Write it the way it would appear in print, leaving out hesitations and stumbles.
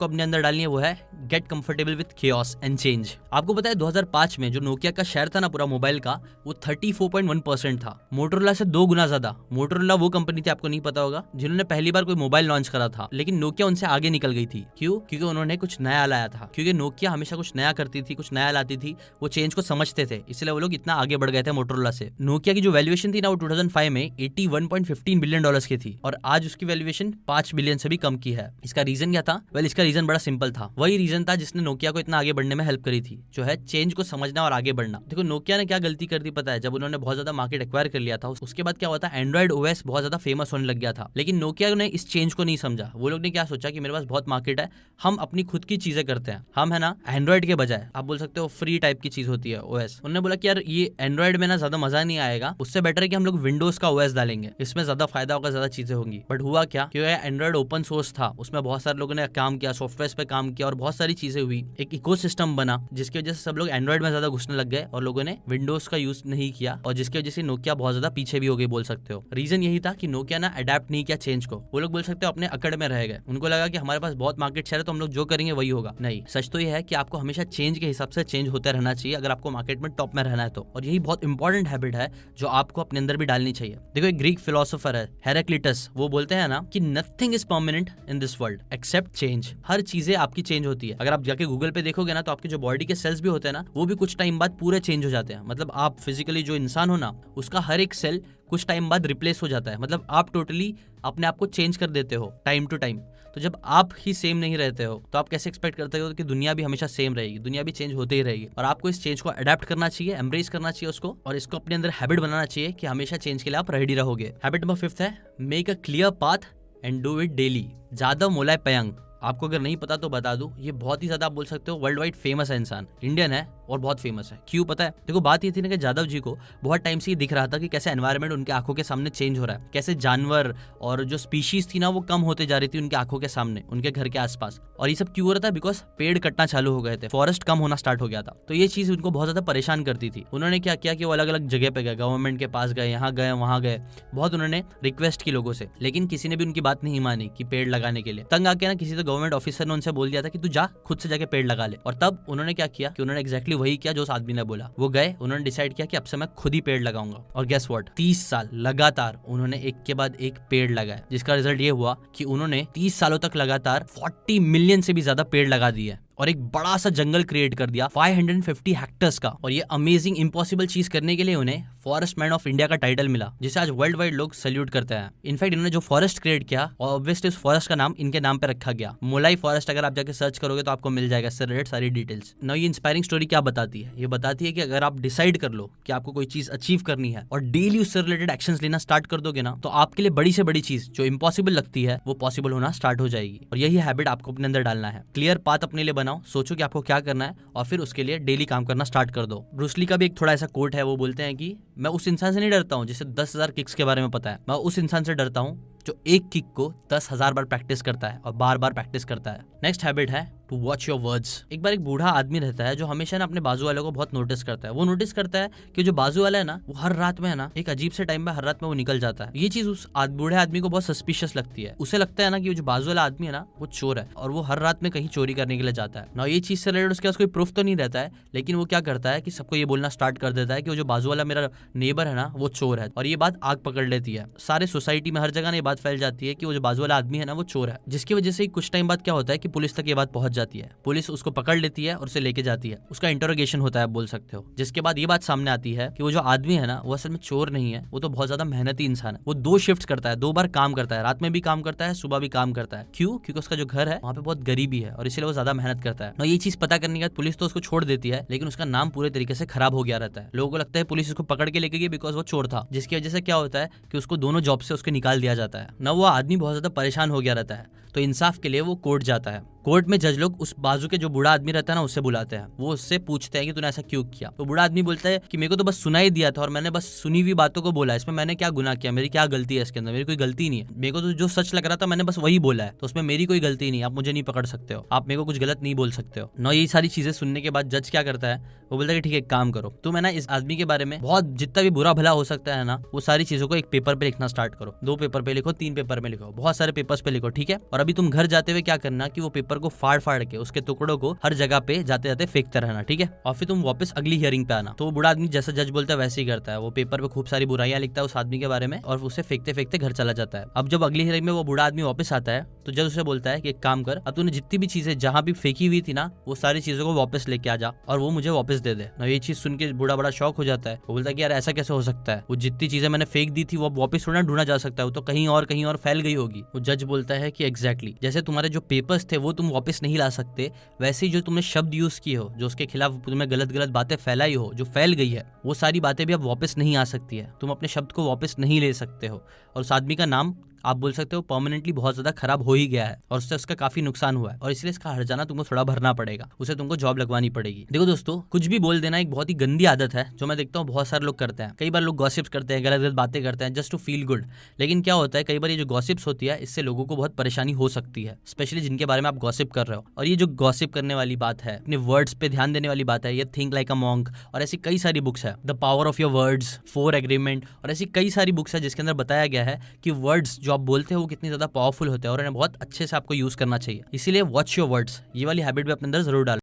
को अपने अंदर डालनी है वो है get comfortable with chaos and change. आपको पता है 2005 में जो नोकिया का शेयर था ना पूरा मोबाइल का, वो 34.1% था, मोटोरोला से 2 गुना ज्यादा। मोटोरोला वो कंपनी थी, आपको नहीं पता होगा, जिन्होंने पहली बार कोई मोबाइल लॉन्च करा था, लेकिन नोकिया उनसे आगे निकल गई थी। क्यों? क्योंकि उन्होंने कुछ नया लाया था। क्योंकि नोकिया हमेशा कुछ नया करती थी, कुछ नया लाती थी, वो चेंज को समझते थे, इसलिए वो लोग इतना आगे बढ़ गए थे मोटोरोला से। नोकिया की जो वैल्यूएशन थी ना वो 2005 में 81.15 बिलियन डॉलर्स की थी, और आज उसकी वैल्यूएशन 5 बिलियन से भी कम की है। इसका रीजन क्या था? वेल, इसका रीजन बड़ा सिंपल था। वही रीजन था जिसने नोकिया को इतना आगे बढ़ने में हेल्प करी थी, जो है चेंज को समझना और आगे बढ़ना। देखो नोकिया ने क्या गलती कर दी पता है? जब उन्होंने बहुत ज्यादा मार्केट एक्वायर कर लिया था, उसके बाद क्या हुआ था, एंड्रॉइड ओएस बहुत ज्यादा फेमस होने लग गया था, लेकिन नोकिया ने इस चेंज को नहीं समझा। वो लोग ने क्या सोचा कि मेरे पास बहुत मार्केट है, हम अपनी खुद की चीजें करते हैं, हम है ना एंड्रॉइड के बजाय, आप बोल सकते हो फ्री टाइप की चीज होती है ओएस। उन्होंने बोला कि यार ये एंड्रॉइड में ना ज्यादा मजा नहीं आएगा, उससे बेटर है कि हम लोग विंडोज का ओएस डालेंगे, इसमें ज्यादा फायदा होगा, ज्यादा चीजें होंगी। बट हुआ क्या, क्योंकि एंड्रॉइड ओपन सोर्स था, उसमें बहुत सारे लोगों ने काम किया, सॉफ्टवेयर पे काम किया और बहुत सारी चीजें हुई, एक इकोसिस्टम बना, जिसकी वजह से सब लोग एंड्रॉइड में ज्यादा घुसने लग गए और लोगों ने विंडोज का यूज नहीं किया, और जिसकी वजह से नोकिया बहुत ज्यादा पीछे भी हो गई, बोल सकते हो। रीजन यही था कि नोकिया ना अडेप्ट नहीं किया चेंज को। वो लोग बोल सकते हो अपने अकड़ में रह गए, उनको लगा कि हमारे पास बहुत मार्केट शेयर है तो हम लोग जो करेंगे वही होगा। नहीं, सच तो ये है कि आपको हमेशा चेंज के हिसाब से चेंज होते रहना चाहिए अगर आपको मार्केट में टॉप में रहना है तो। और यही बहुत इंपॉर्टेंट हैबिट है जो आपको अपने अंदर भी डालनी चाहिए। देखो एक ग्रीक फिलोसोफर है हेराक्लिटस, वो बोलते हैं ना कि nothing is permanent in this world except change. हर चीजें आपकी चेंज होती है। अगर आप जाके गूगल पे देखोगे ना तो आपके जो बॉडी के सेल्स भी होते हैं ना, वो भी कुछ टाइम बाद पूरे चेंज हो जाते हैं। मतलब आप फिजिकली जो इंसान हो ना, उसका हर एक सेल कुछ टाइम बाद रिप्लेस हो जाता है। मतलब आप टोटली अपने आप को चेंज कर देते हो टाइम टू टाइम। तो जब आप ही सेम नहीं रहते हो तो आप कैसे एक्सपेक्ट करते हो कि दुनिया भी हमेशा सेम रहेगी? दुनिया भी चेंज होते ही रहेगी, और आपको इस चेंज को अडेप्ट करना चाहिए, एम्ब्रेस करना चाहिए उसको, और इसको अपने अंदर हैबिट बनाना चाहिए कि हमेशा चेंज के लिए आप रेडी रहोगे। हैबिट नंबर 5 है make a clear path and do it daily. Jadav Molai Payeng, आपको अगर नहीं पता तो बता दूं, ये बहुत ही ज्यादा आप बोल सकते हो वर्ल्ड वाइड फेमस है इंसान, इंडियन है और बहुत फेमस है। क्यों पता है? देखो बात ये थी ना कि जादव जी को बहुत टाइम से ये दिख रहा था कि कैसे एनवायरनमेंट उनके आंखों के सामने चेंज हो रहा है, कैसे जानवर और जो स्पीशीज थी ना वो कम होते जा रही थी उनके आंखों के सामने, उनके घर के आसपास। और ये सब क्यों हो रहा था? बिकॉज पेड़ कटना चालू हो गए थे, फॉरेस्ट कम होना स्टार्ट हो गया था। तो ये चीज उनको बहुत ज्यादा परेशान करती थी। उन्होंने क्या किया कि वो अलग अलग जगह पे गए, गवर्नमेंट के पास गए, यहाँ गए वहां गए, बहुत उन्होंने रिक्वेस्ट की लोगों से, लेकिन किसी ने भी उनकी बात नहीं मानी कि पेड़ लगाने के लिए। तंग आके ना किसी तो गवर्नमेंट ऑफिसर ने उनसे बोल दिया था कि तू जा खुद से जाके पेड़ लगा ले। और तब उन्होंने क्या किया कि उन्होंने एग्जैक्टली वही किया जो उस आदमी ने बोला। वो गए, उन्होंने डिसाइड किया कि अब से मैं खुद ही पेड़ लगाऊंगा। और गेस व्हाट, 30 साल लगातार उन्होंने एक के बाद एक पेड़ लगाए, जिसका रिजल्ट ये हुआ कि उन्होंने 30 सालों तक लगातार 40 मिलियन से भी ज्यादा पेड़ लगा दिए और एक बड़ा सा जंगल क्रिएट कर दिया 550 हेक्टर्स का। और ये अमेजिंग इम्पॉसिबल चीज करने के लिए उन्हें फॉरेस्ट मैन ऑफ इंडिया का टाइटल मिला, जिसे आज वर्ल्ड वाइड लोग सैल्यूट करते हैं। इनफैक्ट इन्होंने जो फॉरेस्ट क्रिएट किया, ऑब्वियसली उस फॉरेस्ट का नाम इनके नाम पे रखा गया, मोलाई फॉरेस्ट। अगर आप जाके सर्च करोगे तो आपको मिल जाएगा इससे रिलेटेड सारी डिटेल्स। नाउ ये इंस्पायरिंग स्टोरी क्या बताती है? ये बताती है कि अगर आप डिसाइड कर लो कि आपको कोई चीज अचीव करनी है और डेली उससे रिलेटेड एक्शंस लेना स्टार्ट कर दोगे ना, तो आपके लिए बड़ी से बड़ी चीज जो इम्पॉसिबल लगती है वो पॉसिबल होना स्टार्ट हो जाएगी। और यही हैबिट आपको अपने अंदर डालना है। क्लियर पाथ अपने लिए बनाओ, सोचो कि आपको क्या करना है और फिर उसके लिए डेली काम करना स्टार्ट कर दो। ब्रूस ली का भी एक थोड़ा ऐसा कोट है, वो बोलते हैं कि मैं उस इंसान से नहीं डरता हूँ जिसे 10,000 किक्स के बारे में पता है, मैं उस इंसान से डरता हूँ जो एक किक को 10,000 बार प्रैक्टिस करता है और बार बार प्रैक्टिस करता है। नेक्स्ट हैबिट है टू वॉच योर वर्ड्स। एक बार एक बूढ़ा आदमी रहता है जो हमेशा ना अपने बाजू वाले को बहुत नोटिस करता है। वो नोटिस करता है कि जो बाजू वाला है ना, वो हर रात में है ना एक अजीब से टाइम पे हर रात में वो निकल जाता है। ये चीज उस बूढ़े आदमी को बहुत सस्पिशियस लगती है। उसे लगता है ना कि जो बाजू वाला आदमी है ना वो चोर है और वो हर रात में कहीं चोरी करने के लिए जाता है ना। ये चीज से रिलेटेड उसके पास कोई प्रूफ तो नहीं रहता है, लेकिन वो क्या करता है कि सबको ये बोलना स्टार्ट कर देता है कि वो जो बाजू वाला मेरा नेबर है ना वो चोर है। और ये बात आग पकड़ लेती है, सारे सोसाइटी में हर जगह ये बात फैल जाती है कि वो जो बाजू वाला आदमी है ना वो चोर है। जिसकी वजह से कुछ टाइम बाद क्या होता है कि पुलिस तक ये बात पहुंच जाती है। पुलिस उसको पकड़ लेती है और उसे लेके जाती है, उसका इंटरोगेशन होता है, आप बोल सकते हो। जिसके बाद ये बात सामने आती है कि वो जो आदमी है ना वो असल में चोर नहीं है, वो तो बहुत ज्यादा मेहनती इंसान है। वो 2 शिफ्ट करता है, 2 बार काम करता है, रात में भी काम करता है, सुबह भी काम करता है। क्यों? क्योंकि उसका जो घर है वहाँ पे बहुत गरीबी है और इसलिए वो ज्यादा मेहनत करता है। ये चीज पता करने के बाद पुलिस तो उसको छोड़ देती है, लेकिन उसका नाम पूरे तरीके से खराब हो गया रहता है। लोगों को लगता है पुलिस उसको पकड़ के लेके गई बिकॉज वो चोर था, जिसकी वजह से क्या होता है कि उसको दोनों जॉब से उसके निकाल दिया जाता है ना। वो आदमी बहुत ज्यादा परेशान हो गया रहता है, तो इंसाफ के लिए वो कोर्ट जाता है। कोर्ट में जज लोग उस बाजू के जो बूढ़ा आदमी रहता है ना उससे बुलाते हैं। वो उससे पूछते हैं कि तूने ऐसा क्यों किया। तो बूढ़ा आदमी बोलता है कि मेरे को तो बस सुना ही दिया था और मैंने बस सुनी हुई बातों को बोला, इसमें मैंने क्या गुनाह किया, मेरी क्या गलती है इसके अंदर, मेरी कोई गलती नहीं है। मेरे को तो जो सच लग रहा था मैंने बस वही बोला है, तो उसमें मेरी कोई गलती नहीं है, आप मुझे नहीं पकड़ सकते हो, आप मेरे को कुछ गलत नहीं बोल सकते हो ना। ये सारी चीजें सुनने के बाद जज क्या करता है, वो बोलता है कि ठीक है एक काम करो, तुम है ना इस आदमी के बारे में बहुत जितना भी बुरा भला हो सकता है ना वो सारी चीजों को एक पेपर पे लिखना स्टार्ट करो। 2 पेपर पे लिखो, 3 पेपर में लिखो, बहुत सारे पेपर्स पे लिखो, ठीक है। और अभी तुम घर जाते हुए क्या करना कि वो पेपर पेपर को फाड़ फाड़ के उसके टुकड़ों को हर जगह पे जाते जाते फेंकते रहना, ठीक है। और फिर तुम वापस अगली हियरिंग पे आना। तो वो बूढ़ा आदमी जैसा जज बोलता है वैसे ही करता है, वो पेपर पे खूब सारी बुराइयां लिखता है उस आदमी के बारे में और उसे फेंकते फेंकते घर चला जाता है। अब जब अगली हियरिंग में वो बूढ़ा आदमी वापस आता है तो जज उसे बोलता है कि एक काम कर, अब तूने जितनी भी चीजें जहां भी फेंकी हुई थी ना वो सारी चीजों को वापस लेके आ जा और वो मुझे वापस दे दे। ना ये चीज सुन के बूढ़ा बड़ा शॉक हो जाता है। वो बोलता है कि यार ऐसा कैसे हो सकता है, वो जितनी चीजें मैंने फेंक दी थी वो वापस थोड़ा ढूंढा जा सकता है, वो तो कहीं और फैल गई होगी। वो जज बोलता है कि एग्जैक्टली जैसे तुम्हारे जो पेपर्स थे वो तुम वापस नहीं ला सकते, वैसे ही जो तुमने शब्द यूज किए हो, जो उसके खिलाफ तुम्हें गलत गलत बातें फैलाई हो, जो फैल गई है, वो सारी बातें भी अब वापस नहीं आ सकती है। तुम अपने शब्द को वापस नहीं ले सकते हो। और उस आदमी का नाम आप बोल सकते हो परमानेंटली बहुत ज्यादा खराब हो ही गया है और उससे उसका काफी नुकसान हुआ है और इसलिए इसका हर्जाना तुमको थोड़ा भरना पड़ेगा, उसे तुमको जॉब लगवानी पड़ेगी। देखो दोस्तों, कुछ भी बोल देना एक बहुत ही गंदी आदत है जो मैं देखता हूँ बहुत सारे लोग करते हैं। कई बार लोग गॉसिप्स करते हैं, गलत गलत बातें करते हैं जस्ट टू फील गुड। लेकिन क्या होता है, कई बार ये जो गॉसिप्स होती है इससे लोगों को बहुत परेशानी हो सकती है, स्पेशली जिनके बारे में आप गॉसिप कर रहे हो। और ये जो गॉसिप करने वाली बात है, अपने वर्ड्स पे ध्यान देने वाली बात है, ये थिंक लाइक अ मॉन्क और ऐसी कई सारी बुक्स है, the power of your words, 4 agreement और ऐसी कई सारी बुक्स है जिसके अंदर बताया गया है कि वर्ड्स जो आप बोलते हो वो कितनी ज्यादा पावरफुल होते हैं और इन्हें बहुत अच्छे से आपको यूज करना चाहिए। इसीलिए वॉच योर वर्ड्स, ये वाली हैबिट भी अपने अंदर जरूर डालो।